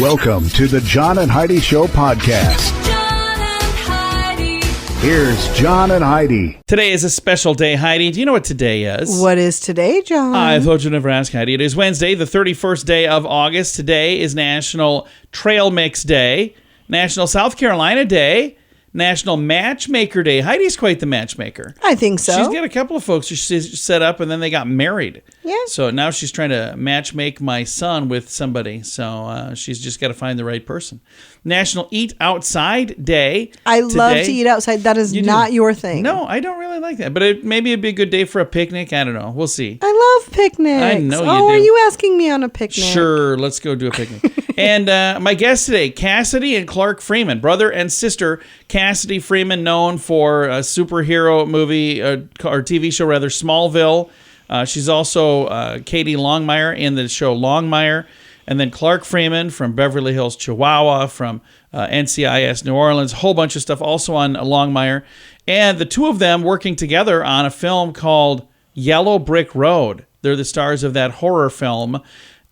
Welcome to the John and Heidi Show podcast. John and Heidi. Here's John and Heidi. Today is a special day, Heidi. Do you know what today is? What is today, John? I thought you'd never ask, Heidi. It is Wednesday, the 31st day of August. Today is National Trail Mix Day, National South Carolina Day, National Matchmaker Day. Heidi's quite the matchmaker. I think so. She's got a couple of folks who she set up and then they got married. Yeah. So now she's trying to matchmake my son with somebody. So she's just got to find the right person. National Eat Outside Day. I love to eat outside. That is not your thing. No, I don't really like that. But maybe it'd be a good day for a picnic. I don't know. We'll see. I love picnics. I know you do. Are you asking me on a picnic? Sure, let's go do a picnic. And my guest today, Cassidy and Clark Freeman, brother and sister. Cassidy Freeman, known for a superhero movie, or TV show rather, Smallville. She's also Katie Longmire in the show Longmire. And then Clark Freeman from Beverly Hills, Chihuahua, from NCIS New Orleans, a whole bunch of stuff also on Longmire. And the two of them working together on a film called Yellow Brick Road. They're the stars of that horror film.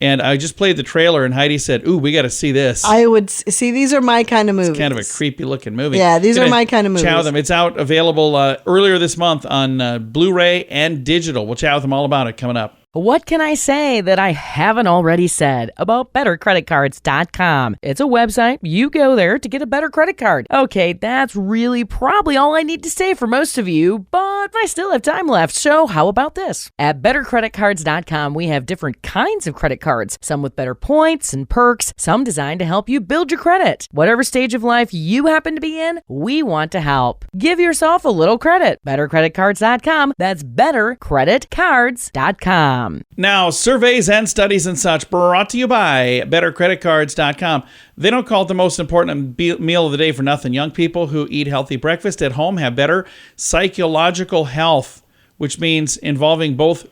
And I just played the trailer, and Heidi said, ooh, we got to see this. I would see, these are my kind of movies. It's kind of a creepy-looking movie. Yeah, these are my kind of movies. Chow them. It's out available earlier this month on Blu-ray and digital. We'll chat with them all about it coming up. What can I say that I haven't already said about BetterCreditCards.com? It's a website. You go there to get a better credit card. Okay, that's really probably all I need to say for most of you, but I still have time left, so how about this? At BetterCreditCards.com, we have different kinds of credit cards, some with better points and perks, some designed to help you build your credit. Whatever stage of life you happen to be in, we want to help. Give yourself a little credit. BetterCreditCards.com. That's BetterCreditCards.com. Now, surveys and studies and such brought to you by BetterCreditCards.com. They don't call it the most important meal of the day for nothing. Young people who eat healthy breakfast at home have better psychological health, which means involving both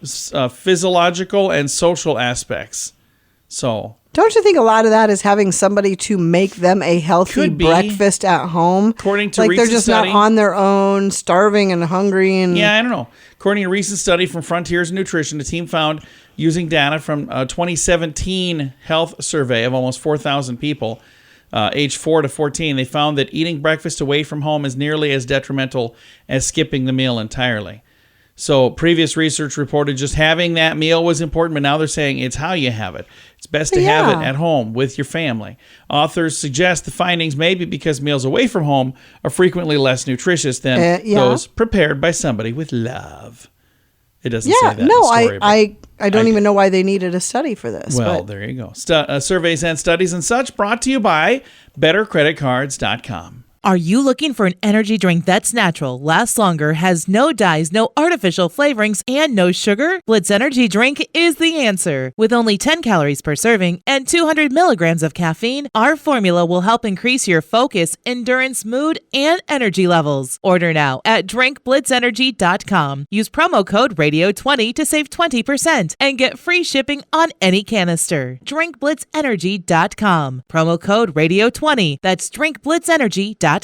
physiological and social aspects. So, don't you think a lot of that is having somebody to make them a healthy breakfast at home? According to like recent they're just study, not on their own, starving and hungry. And yeah, I don't know. According to a recent study from Frontiers Nutrition, the team found using data from a 2017 health survey of almost 4,000 people, aged 4 to 14, they found that eating breakfast away from home is nearly as detrimental as skipping the meal entirely. So previous research reported just having that meal was important, but now they're saying it's how you have it. It's best to have it at home with your family. Authors suggest the findings may be because meals away from home are frequently less nutritious than those prepared by somebody with love. It doesn't say that in the story. I don't even know why they needed a study for this. Well, there you go. Surveys and studies and such brought to you by BetterCreditCards.com. Are you looking for an energy drink that's natural, lasts longer, has no dyes, no artificial flavorings, and no sugar? Blitz Energy Drink is the answer. With only 10 calories per serving and 200 milligrams of caffeine, our formula will help increase your focus, endurance, mood, and energy levels. Order now at drinkblitzenergy.com. Use promo code RADIO20 to save 20% and get free shipping on any canister. drinkblitzenergy.com. Promo code RADIO20. That's drinkblitzenergy.com.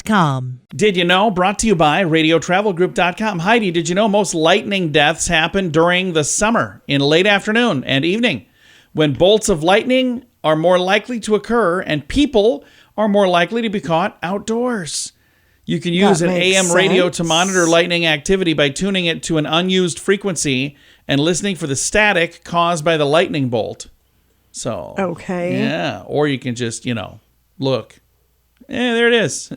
Did you know? Brought to you by RadioTravelGroup.com. Heidi, did you know most lightning deaths happen during the summer in late afternoon and evening when bolts of lightning are more likely to occur and people are more likely to be caught outdoors? You can use an AM radio to monitor lightning activity by tuning it to an unused frequency and listening for the static caused by the lightning bolt. So, okay. Yeah, or you can just, look. There it is.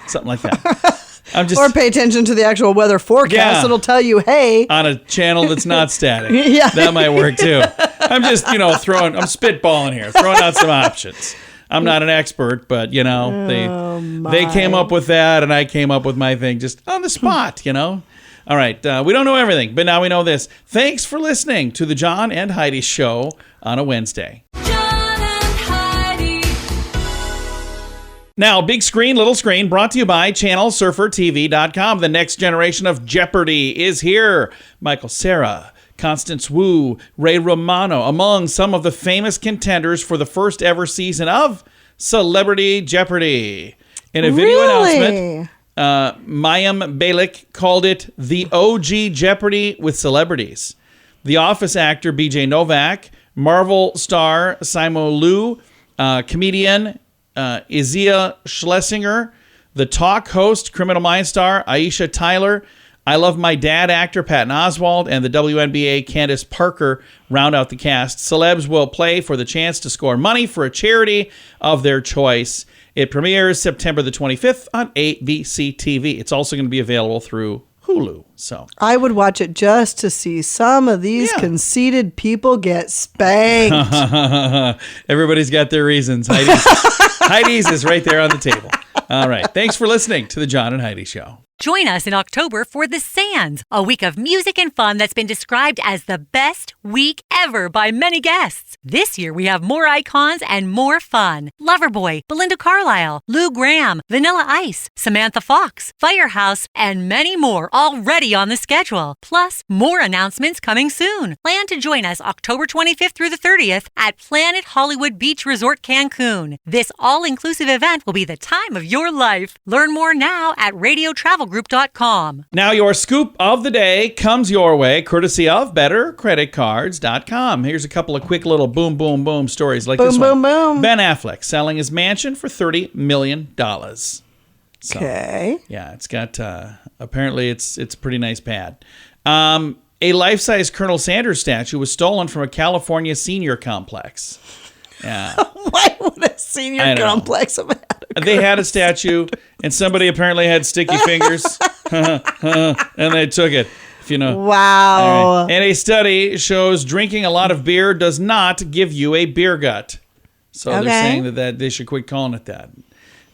Something like that. Or pay attention to the actual weather forecast. Yeah. It'll tell you, hey. On a channel that's not static. Yeah. That might work too. I'm just, I'm spitballing here, throwing out some options. I'm not an expert, but, they came up with that and I came up with my thing just on the spot, All right. We don't know everything, but now we know this. Thanks for listening to the John and Heidi Show on a Wednesday. Now, big screen, little screen, brought to you by ChannelSurferTV.com. The next generation of Jeopardy is here. Michael Cera, Constance Wu, Ray Romano, among some of the famous contenders for the first ever season of Celebrity Jeopardy. In a video announcement, Mayim Bialik called it the OG Jeopardy with celebrities. The Office actor B.J. Novak, Marvel star Simu Liu, Comedian Izia Schlesinger, the talk host, Criminal Minds star Aisha Tyler, I Love My Dad actor Patton Oswalt, and the WNBA Candace Parker round out the cast. Celebs will play for the chance to score money for a charity of their choice. It premieres September the 25th on ABC TV. It's also going to be available through Hulu. So I would watch it just to see some of these conceited people get spanked. Everybody's got their reasons. Heidi's is right there on the table. All right. Thanks for listening to the John and Heidi Show. Join us in October for The Sands, a week of music and fun that's been described as the best week ever by many guests. This year we have more icons and more fun. Loverboy, Belinda Carlisle, Lou Gramm, Vanilla Ice, Samantha Fox, Firehouse, and many more already on the schedule. Plus, more announcements coming soon. Plan to join us October 25th through the 30th at Planet Hollywood Beach Resort Cancun. This all-inclusive event will be the time of your life. Learn more now at radiotravelgroup.com. Now your scoop of the day comes your way, courtesy of BetterCreditCards.com. Here's a couple of quick little boom, boom, boom stories like this one. Boom, boom. Ben Affleck selling his mansion for $30 million. So, Okay. yeah, it's got, apparently it's a pretty nice pad. A life-size Colonel Sanders statue was stolen from a California senior complex. Yeah. Why would a senior complex have had They had a statue, and somebody apparently had sticky fingers, and they took it, if you know. Wow. All right. And a study shows drinking a lot of beer does not give you a beer gut. So they're saying that they should quit calling it that.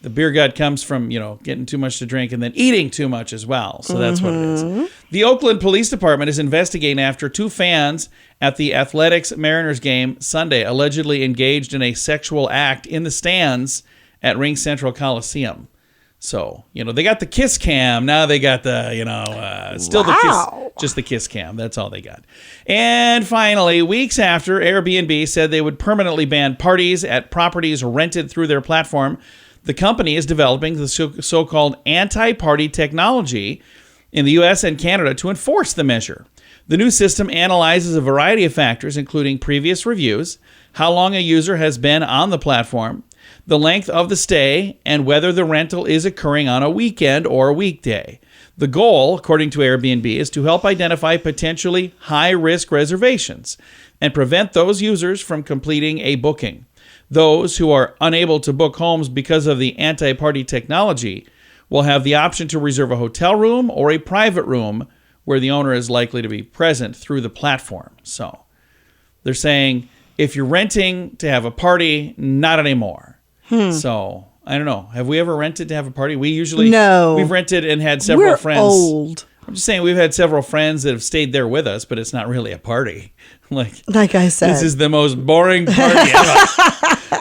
The beer gut comes from, getting too much to drink and then eating too much as well. So that's what it is. The Oakland Police Department is investigating after two fans at the Athletics Mariners game Sunday allegedly engaged in a sexual act in the stands at Ring Central Coliseum. So, they got the kiss cam. Now they got the, the kiss, just the kiss cam. That's all they got. And finally, weeks after Airbnb said they would permanently ban parties at properties rented through their platform, the company is developing the so-called anti-party technology in the U.S. and Canada to enforce the measure. The new system analyzes a variety of factors, including previous reviews, how long a user has been on the platform, the length of the stay, and whether the rental is occurring on a weekend or a weekday. The goal, according to Airbnb, is to help identify potentially high-risk reservations and prevent those users from completing a booking. Those who are unable to book homes because of the anti-party technology will have the option to reserve a hotel room or a private room where the owner is likely to be present through the platform. So they're saying if you're renting to have a party, not anymore. So I don't know. Have we ever rented to have a party? We usually we've rented and had several friends. Old. I'm just saying we've had several friends that have stayed there with us, but it's not really a party. Like I said, this is the most boring party ever.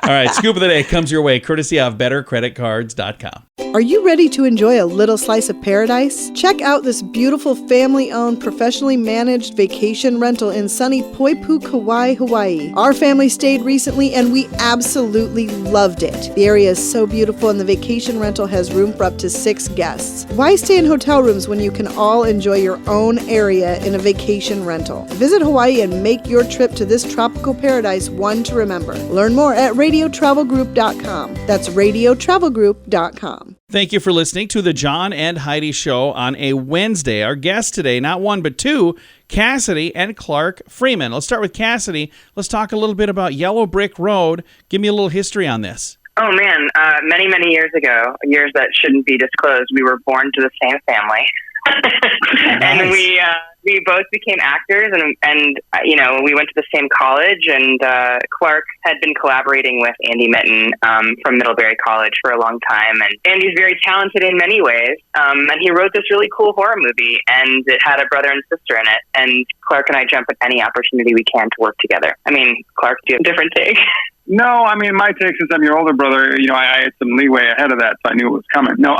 All right, scoop of the day comes your way, courtesy of BetterCreditCards.com. Are you ready to enjoy a little slice of paradise? Check out this beautiful family-owned, professionally managed vacation rental in sunny Poipu, Kauai, Hawaii. Our family stayed recently and we absolutely loved it. The area is so beautiful and the vacation rental has room for up to 6 guests. Why stay in hotel rooms when you can all enjoy your own area in a vacation rental? Visit Hawaii and make your trip to this tropical paradise one to remember. Learn more at radiotravelgroup.com. That's radiotravelgroup.com. Thank you for listening to the John and Heidi Show on a Wednesday. Our guest today, not one but two, Cassidy and Clark Freeman. Let's start with Cassidy. Let's talk a little bit about Yellow Brick Road. Give me a little history on this. Oh, man. Many, many years ago, years that shouldn't be disclosed, we were born to the same family. And we both became actors, and we went to the same college, and Clark had been collaborating with Andy Mitten from Middlebury College for a long time, and Andy's very talented in many ways, and he wrote this really cool horror movie, and it had a brother and sister in it, and Clark and I jump at any opportunity we can to work together. I mean, Clark, do you have a different take? No, I mean, my take, since I'm your older brother, I had some leeway ahead of that, so I knew it was coming. No,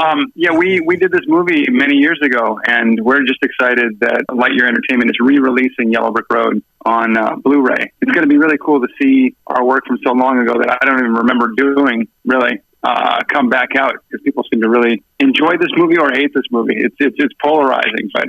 we did this movie many years ago, and we're just excited that Lightyear Entertainment is re-releasing Yellow Brick Road on Blu-ray. It's going to be really cool to see our work from so long ago that I don't even remember doing, really, come back out, because people seem to really enjoy this movie or hate this movie. It's polarizing, but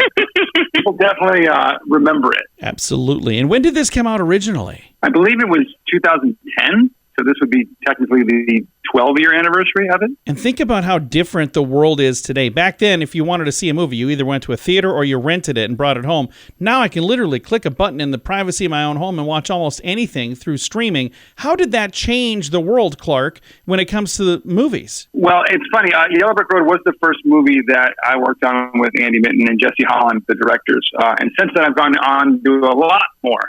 people definitely remember it. Absolutely. And when did this come out originally? I believe it was 2010. So this would be technically the 12-year anniversary of it. And think about how different the world is today. Back then, if you wanted to see a movie, you either went to a theater or you rented it and brought it home. Now I can literally click a button in the privacy of my own home and watch almost anything through streaming. How did that change the world, Clark, when it comes to the movies? Well, it's funny. Yellow Brick Road was the first movie that I worked on with Andy Minton and Jesse Holland, the directors. And since then, I've gone on to do a lot more.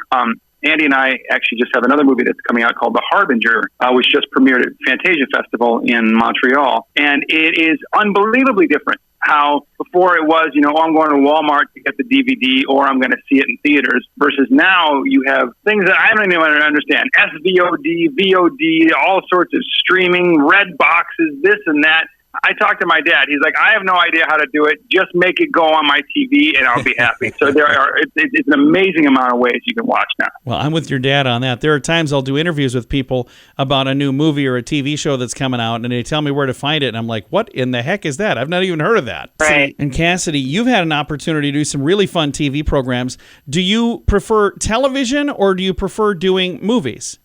Andy and I actually just have another movie that's coming out called The Harbinger, which just premiered at Fantasia Festival in Montreal. And it is unbelievably different. How before it was, I'm going to Walmart to get the DVD or I'm going to see it in theaters, versus now you have things that I don't even understand. SVOD, VOD, all sorts of streaming, red boxes, this and that. I talked to my dad. He's like, I have no idea how to do it. Just make it go on my TV and I'll be happy. So it's an amazing amount of ways you can watch now. Well, I'm with your dad on that. There are times I'll do interviews with people about a new movie or a TV show that's coming out, and they tell me where to find it, and I'm like, what in the heck is that? I've not even heard of that. Right. And Cassidy, you've had an opportunity to do some really fun TV programs. Do you prefer television or do you prefer doing movies?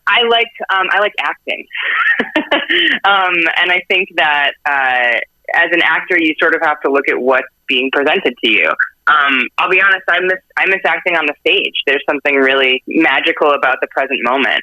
I like acting, and I think that as an actor, you sort of have to look at what's being presented to you. I'll be honest, I miss acting on the stage. There's something really magical about the present moment.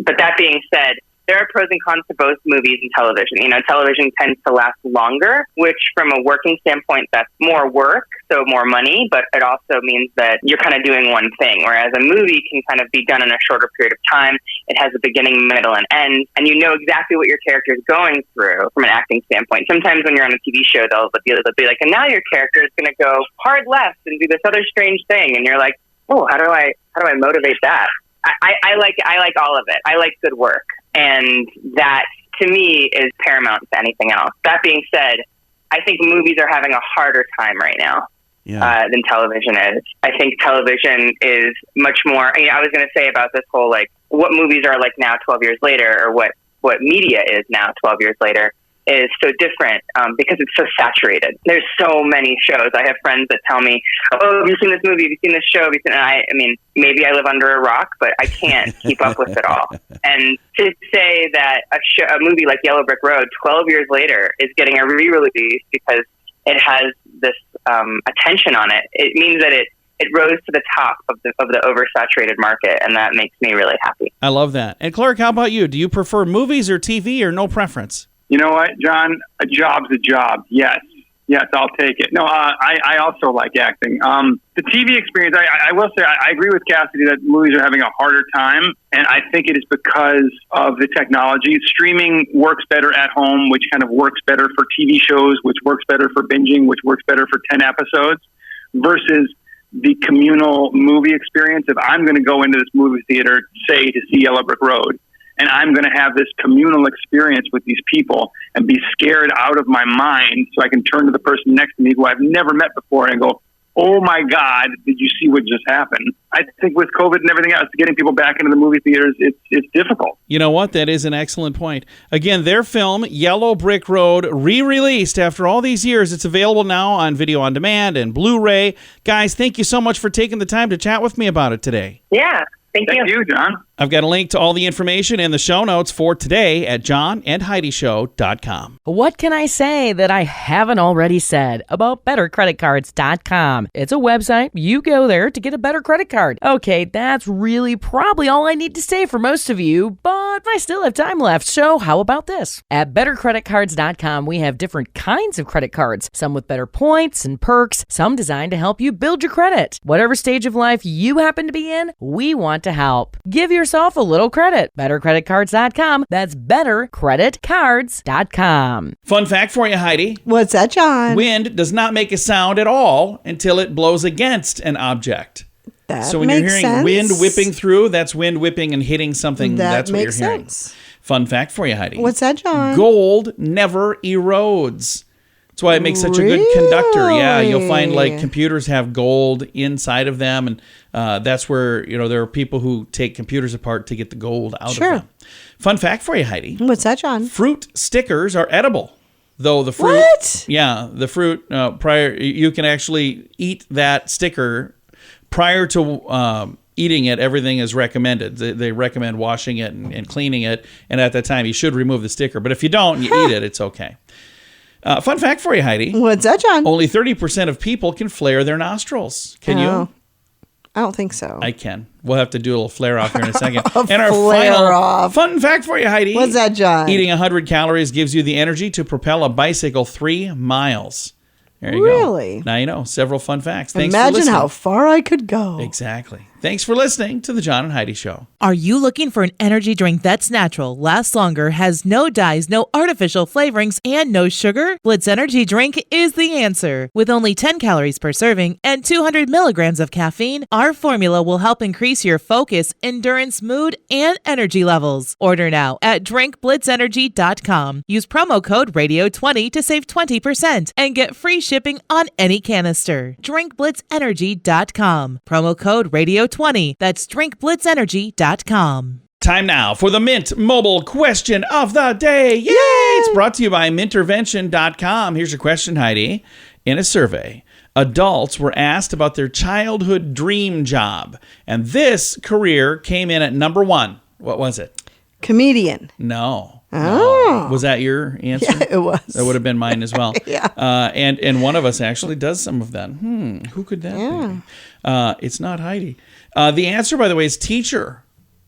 But that being said, there are pros and cons to both movies and television. Television tends to last longer, which from a working standpoint, that's more work, so more money, but it also means that you're kind of doing one thing, whereas a movie can kind of be done in a shorter period of time. It has a beginning, middle, and end, and you know exactly what your character is going through from an acting standpoint. Sometimes when you're on a TV show, they'll be like, and now your character is going to go hard left and do this other strange thing, and you're like, oh, how do I motivate that? I like all of it. I like good work. And that, to me, is paramount to anything else. That being said, I think movies are having a harder time right now than television is. I think television is much more... I was going to say about this whole, what movies are like now 12 years later, or what media is now 12 years later, is so different because it's so saturated. There's so many shows. I have friends that tell me, oh, have you seen this movie? Have you seen this show? And I mean, maybe I live under a rock, but I can't keep up with it all. And to say that a movie like Yellow Brick Road 12 years later is getting a re-release because it has this attention on it, it means that it rose to the top of the oversaturated market, and that makes me really happy. I love that. And Clark, how about you? Do you prefer movies or TV, or no preference? You know what, John? A job's a job. Yes, I'll take it. No, I also like acting. The TV experience, I will say, I agree with Cassidy that movies are having a harder time, and I think it is because of the technology. Streaming works better at home, which kind of works better for TV shows, which works better for binging, which works better for 10 episodes, versus the communal movie experience. If I'm going to go into this movie theater, say, to see Yellow Brick Road, and I'm going to have this communal experience with these people and be scared out of my mind, so I can turn to the person next to me who I've never met before and go, oh my God, did you see what just happened? I think with COVID and everything else, getting people back into the movie theaters, it's difficult. You know what? That is an excellent point. Again, their film, Yellow Brick Road, re-released after all these years. It's available now on video on demand and Blu-ray. Guys, thank you so much for taking the time to chat with me about it today. Yeah. Thank you, John. I've got a link to all the information in the show notes for today at johnandheidishow.com. What can I say that I haven't already said about bettercreditcards.com? It's a website. You go there to get a better credit card. Okay, that's really probably all I need to say for most of you, but I still have time left, so how about this? At bettercreditcards.com, we have different kinds of credit cards, some with better points and perks, some designed to help you build your credit. Whatever stage of life you happen to be in, we want to help. Give yourself a little credit. BetterCreditCards.com. That's BetterCreditCards.com. Fun fact for you, Heidi. What's that, John? Wind does not make a sound at all until it blows against an object. That So when makes you're hearing sense. wind whipping through, that's wind whipping and hitting something. That's what you're makes hearing. sense. Fun fact for you, Heidi. What's that, John? Gold never erodes. That's why it makes such a good conductor. Yeah, you'll find computers have gold inside of them, and that's where there are people who take computers apart to get the gold out of them. Fun fact for you, Heidi. What's that, John? Fruit stickers are edible, though the fruit. What? Yeah, the fruit you can actually eat that sticker prior to eating it, everything is recommended. They recommend washing it and cleaning it. And at that time, you should remove the sticker. But if you don't and you eat it, it's okay. Fun fact for you, Heidi. What's that, John? Only 30% of people can flare their nostrils. Can you? I don't think so. I can. We'll have to do a little flare off here in a second. And our flare final off. fun fact for you, Heidi. What's that, John? Eating 100 calories gives you the energy to propel a bicycle 3 miles. There you go. Really? Now you know. Several fun facts. Thanks for Imagine listening. how far I could go. Exactly. Thanks for listening to the John and Heidi Show. Are you looking for an energy drink that's natural, lasts longer, has no dyes, no artificial flavorings, and no sugar? Blitz Energy Drink is the answer. With only 10 calories per serving and 200 milligrams of caffeine, our formula will help increase your focus, endurance, mood, and energy levels. Order now at drinkblitzenergy.com. Use promo code RADIO20 to save 20% and get free shipping on any canister. drinkblitzenergy.com. Promo code RADIO20. That's drinkblitzenergy.com. Time now for the Mint Mobile question of the day. Yay! It's brought to you by mintervention.com. Here's your question, Heidi. In a survey, adults were asked about their childhood dream job, and this career came in at number 1. What was it? Comedian. No. Oh. No. Was that your answer? Yeah, it was. That would have been mine as well. Yeah. And one of us actually does some of that. Who could that be? It's not Heidi. The answer, by the way, is teacher.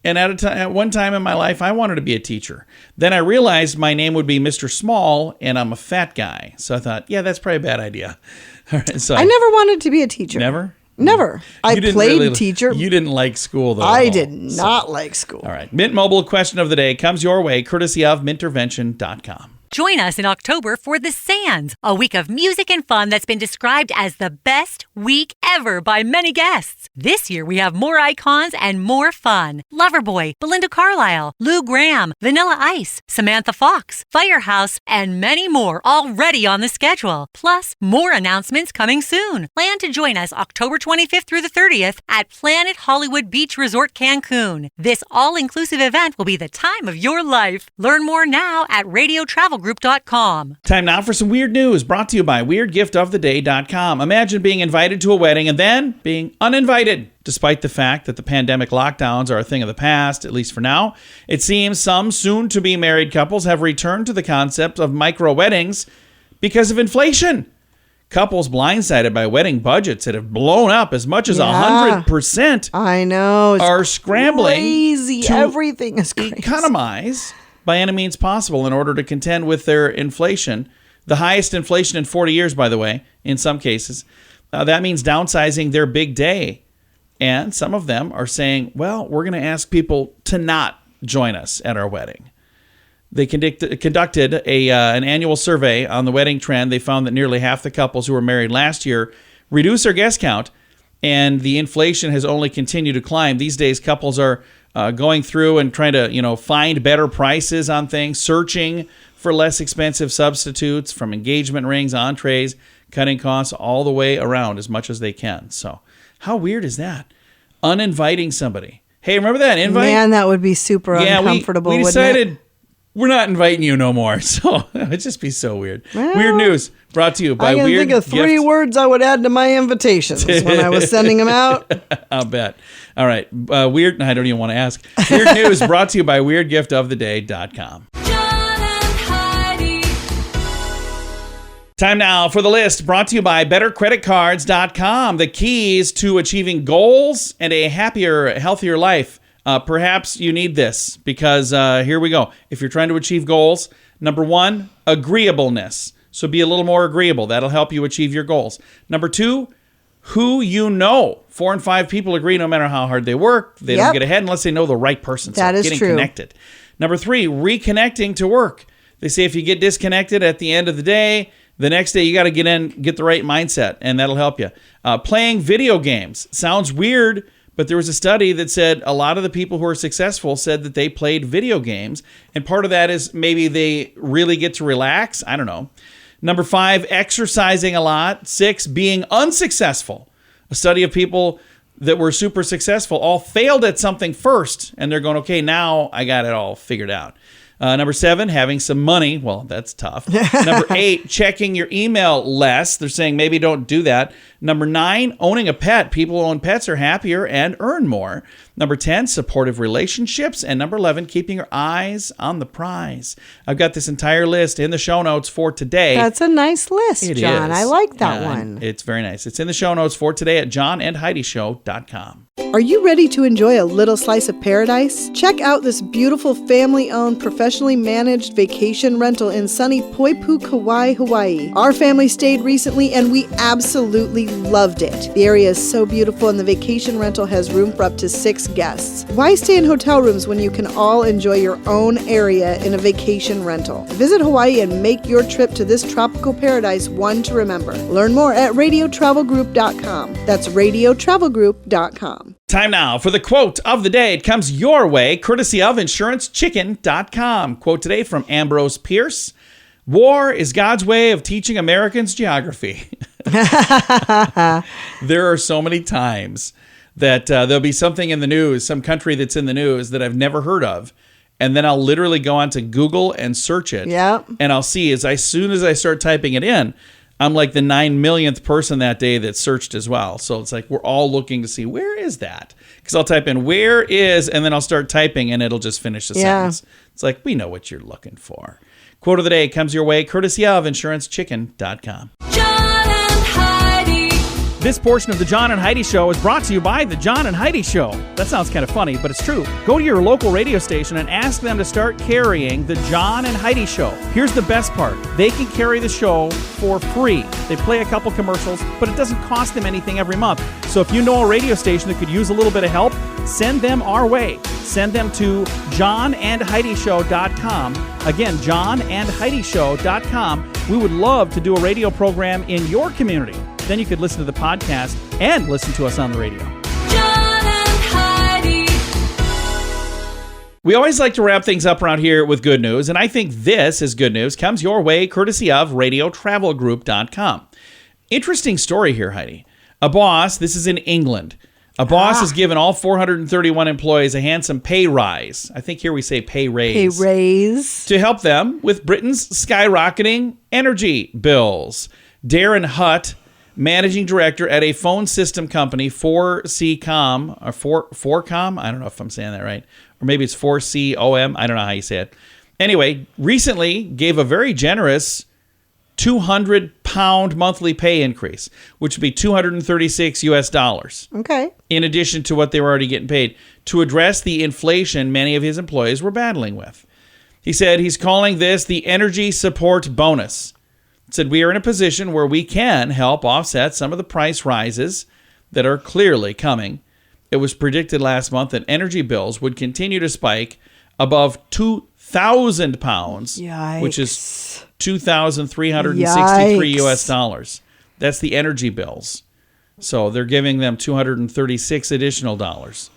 And at one time in my life, I wanted to be a teacher. Then I realized my name would be Mr. Small, and I'm a fat guy. So I thought, yeah, that's probably a bad idea. All right, so I never wanted to be a teacher. Never? Never. I played teacher. You didn't like school, though. I did not like school. All right. Mint Mobile question of the day comes your way, courtesy of mintervention.com. Join us in October for The Sands, a week of music and fun that's been described as the best week ever by many guests. This year we have more icons and more fun. Loverboy, Belinda Carlisle, Lou Gramm, Vanilla Ice, Samantha Fox, Firehouse, and many more already on the schedule. Plus, more announcements coming soon. Plan to join us October 25th through the 30th at Planet Hollywood Beach Resort Cancun. This all-inclusive event will be the time of your life. Learn more now at radiotravelgroup.com. Time now for some weird news brought to you by weirdgiftoftheday.com. Imagine being invited to a wedding and then being uninvited. Despite the fact that the pandemic lockdowns are a thing of the past, at least for now, it seems some soon-to-be married couples have returned to the concept of micro-weddings because of inflation. Couples blindsided by wedding budgets that have blown up as much as 100%. I know. It's are scrambling crazy. to Everything is crazy. economize by any means possible in order to contend with their inflation. The highest inflation in 40 years, by the way, in some cases. That means downsizing their big day. And some of them are saying, well, we're going to ask people to not join us at our wedding. They conducted an annual survey on the wedding trend. They found that nearly half the couples who were married last year reduced their guest count, and the inflation has only continued to climb. These days, couples are going through and trying to, find better prices on things, searching for less expensive substitutes, from engagement rings, entrees, cutting costs all the way around as much as they can. So how weird is that? Uninviting somebody. Hey, remember that invite? Man, that would be super uncomfortable, we wouldn't decided it? we're not inviting you no more. So it'd just be so weird. Well, weird news brought to you by I can Weird think of 3 Gift. words I would add to my invitations when I was sending them out. I'll bet. All right. Weird. I don't even want to ask. Weird news brought to you by weirdgiftoftheday.com. John and Heidi. Time now for the list brought to you by bettercreditcards.com. The keys to achieving goals and a happier, healthier life. Perhaps you need this because here we go. If you're trying to achieve goals, number 1, agreeableness. So be a little more agreeable. That'll help you achieve your goals. Number 2, who you know. 4 and 5 people agree no matter how hard they work. They don't get ahead unless they know the right person. So that is getting true. connected. Number 3, reconnecting to work. They say if you get disconnected at the end of the day, the next day you got to get the right mindset, and that'll help you. Playing video games. Sounds weird, but there was a study that said a lot of the people who are successful said that they played video games, and part of that is maybe they really get to relax. I don't know. Number 5, exercising a lot. 6, being unsuccessful. A study of people that were super successful all failed at something first, and they're going, okay, now I got it all figured out. Number 7, having some money. Well, that's tough. Number 8, checking your email less. They're saying maybe don't do that. Number 9, owning a pet. People who own pets are happier and earn more. Number 10, supportive relationships. And number 11, keeping your eyes on the prize. I've got this entire list in the show notes for today. That's a nice list, It John. is. I like that one. It's very nice. It's in the show notes for today at johnandheidishow.com. Are you ready to enjoy a little slice of paradise? Check out this beautiful family-owned, professionally managed vacation rental in sunny Poipu, Kauai, Hawaii. Our family stayed recently and we absolutely loved it. The area is so beautiful and the vacation rental has room for up to 6 guests. Why stay in hotel rooms when you can all enjoy your own area in a vacation rental? Visit Hawaii and make your trip to this tropical paradise one to remember. Learn more at radiotravelgroup.com. That's radiotravelgroup.com. Time now for the quote of the day. It comes your way, courtesy of InsuranceChicken.com. Quote today from Ambrose Pierce. War is God's way of teaching Americans geography. There are so many times that there'll be something in the news, some country that's in the news that I've never heard of. And then I'll literally go onto Google and search it. Yep. And I'll see as soon as I start typing it in, I'm like the 9 millionth person that day that searched as well. So it's like we're all looking to see, where is that? Because I'll type in where is, and then I'll start typing and it'll just finish the sentence. It's like, we know what you're looking for. Quote of the day comes your way courtesy of InsuranceChicken.com. John and Heidi. This portion of the John and Heidi Show is brought to you by the John and Heidi Show. That sounds kind of funny, but it's true. Go to your local radio station and ask them to start carrying the John and Heidi Show. Here's the best part. They can carry the show for free. They play a couple commercials, but it doesn't cost them anything every month. So if you know a radio station that could use a little bit of help, send them our way. Send them to johnandheidishow.com. Again, johnandheidishow.com. We would love to do a radio program in your community. Then you could listen to the podcast and listen to us on the radio. John and Heidi. We always like to wrap things up around here with good news, and I think this is good news. Comes your way courtesy of radiotravelgroup.com. Interesting story here, Heidi. A boss, this is in England, a boss has given all 431 employees a handsome pay rise. I think here we say pay raise. Pay raise. To help them with Britain's skyrocketing energy bills. Darren Hutt, managing director at a phone system company, 4C-Com, or 4Com? I don't know if I'm saying that right. Or maybe it's 4COM. I don't know how you say it. Anyway, recently gave a very generous £200 monthly pay increase, which would be $236 US. Okay. In addition to what they were already getting paid, to address the inflation many of his employees were battling with. He said he's calling this the energy support bonus. He said we are in a position where we can help offset some of the price rises that are clearly coming. It was predicted last month that energy bills would continue to spike above £2,000, which is $2,363 US. That's the energy bills. So they're giving them $236 additional dollars.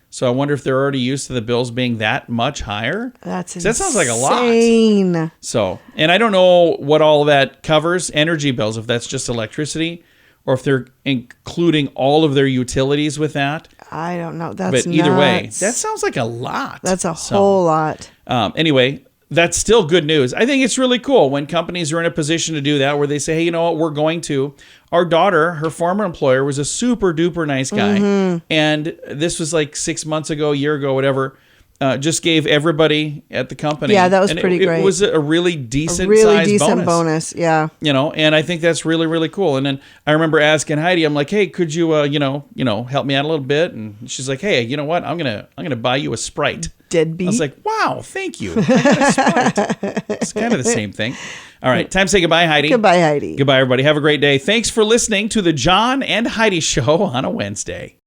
So I wonder if they're already used to the bills being that much higher. That sounds like a lot. insane. So, and I don't know what all of that covers, energy bills, if that's just electricity or if they're including all of their utilities with that. I don't know. That's But either way, nuts. that sounds like a lot. That's a whole lot. Anyway, that's still good news. I think it's really cool when companies are in a position to do that, where they say, hey, you know what, we're going to. Our daughter, her former employer, was a super duper nice guy. Mm-hmm. And this was like 6 months ago, a year ago, whatever. Just gave everybody at the company. Yeah, that was pretty great. It was a really decent bonus. Yeah. You know, and I think that's really, really cool. And then I remember asking Heidi, I'm like, hey, could you, help me out a little bit? And she's like, hey, you know what? I'm gonna buy you a Sprite. Deadbeat. I was like, wow, thank you. I got a Sprite. It's kind of the same thing. All right, time to say goodbye, Heidi. Goodbye, Heidi. Goodbye, everybody. Have a great day. Thanks for listening to the John and Heidi Show on a Wednesday.